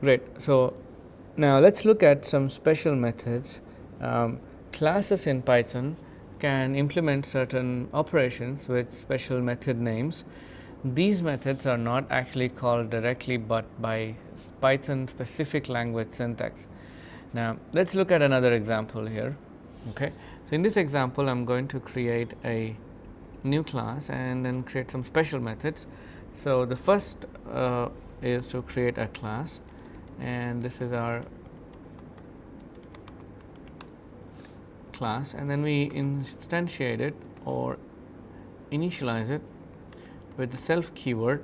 Great. So now let's look at some special methods. Classes in Python can implement certain operations with special method names. These methods are not actually called directly but by Python specific language syntax. Now let's look at another example here. Okay. So in this example I'm going to create a new class and then create some special methods. So the first is to create a class, and this is our class, and then we instantiate it or initialize it with the self keyword.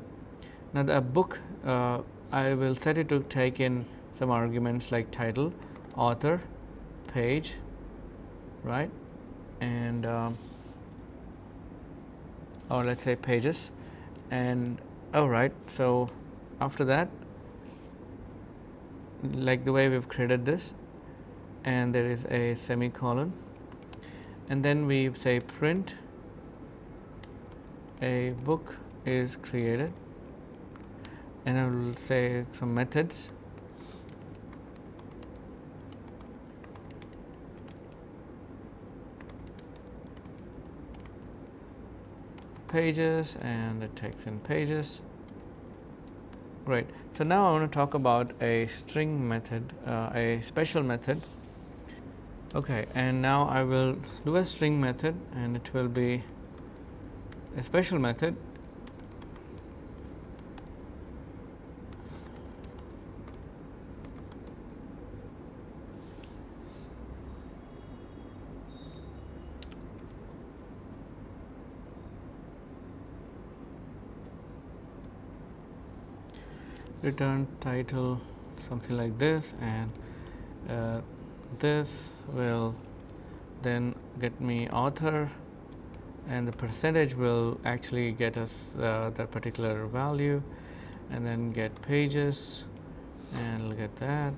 Now the book, I will set it to take in some arguments like title, author, page, right, and or let's say pages. And alright, so after that, like the way we've created this, and there is a semicolon, and then we say print a book is created, and I will say some methods. Pages, and it takes in pages. Great. So now I want to talk about a string method, a special method. Okay, and now I will do a string method, and it will be a special method. Return title, something like this, and this will then get me author, and the percentage will actually get us that particular value, and then get pages, and we'll get that.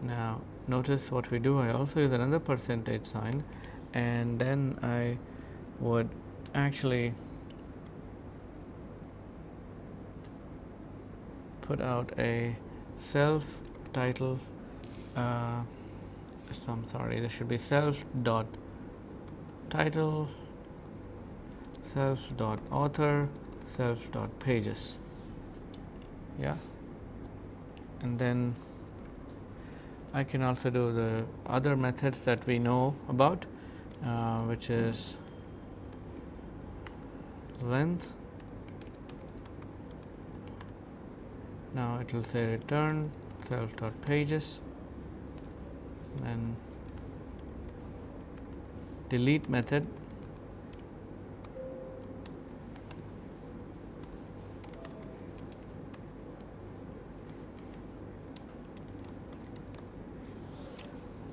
Now notice what we do, I also use another percentage sign, and then I would actually put out a self title, I'm sorry, there should be self dot title, self dot author, self dot pages, yeah. And then I can also do the other methods that we know about, which is length. Now it will say return self dot pages, then delete method,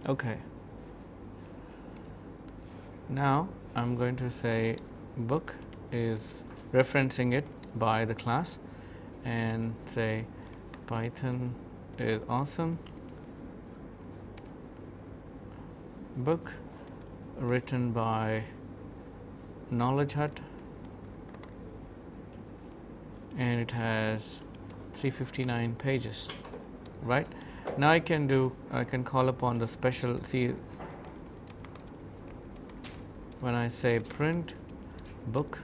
okay. Now I'm going to say book is referencing it by the class, and say Python is awesome book written by Knowledge Hut, and it has 359 pages, right. Now I can call upon the special, see, when I say print book,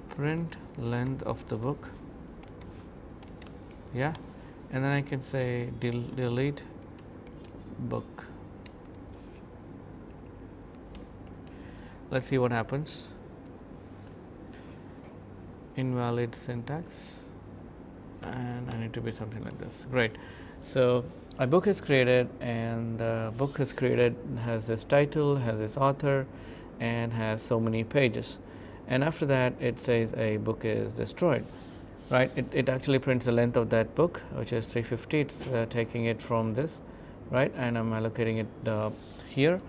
print length of the book, yeah, and then I can say delete book. Let's see what happens. Invalid syntax, and I need to be something like this. Great. So a book is created, and the book is created has this title, has this author, and has so many pages, and after that it says a book is destroyed, right. It actually prints the length of that book, which is 350. It's taking it from this, right, and I'm allocating it here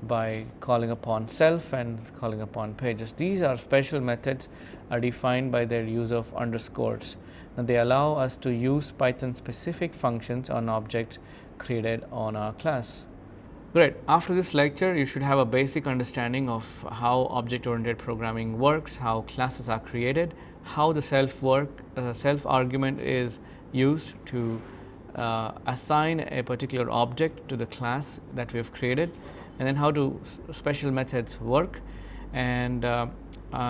by calling upon self and calling upon pages. These are special methods, are defined by their use of underscores. Now they allow us to use Python specific functions on objects created on our class. Great. After this lecture, you should have a basic understanding of how object-oriented programming works, how classes are created, how the self argument is used to assign a particular object to the class that we have created, and then how do special methods work. And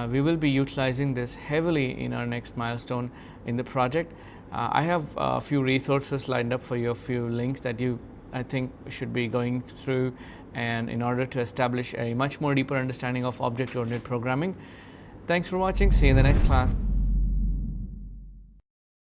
we will be utilizing this heavily in our next milestone in the project. I have a few resources lined up for you, a few links that I think should be going through, and in order to establish a much more deeper understanding of object-oriented programming. Thanks for watching. See you in the next class.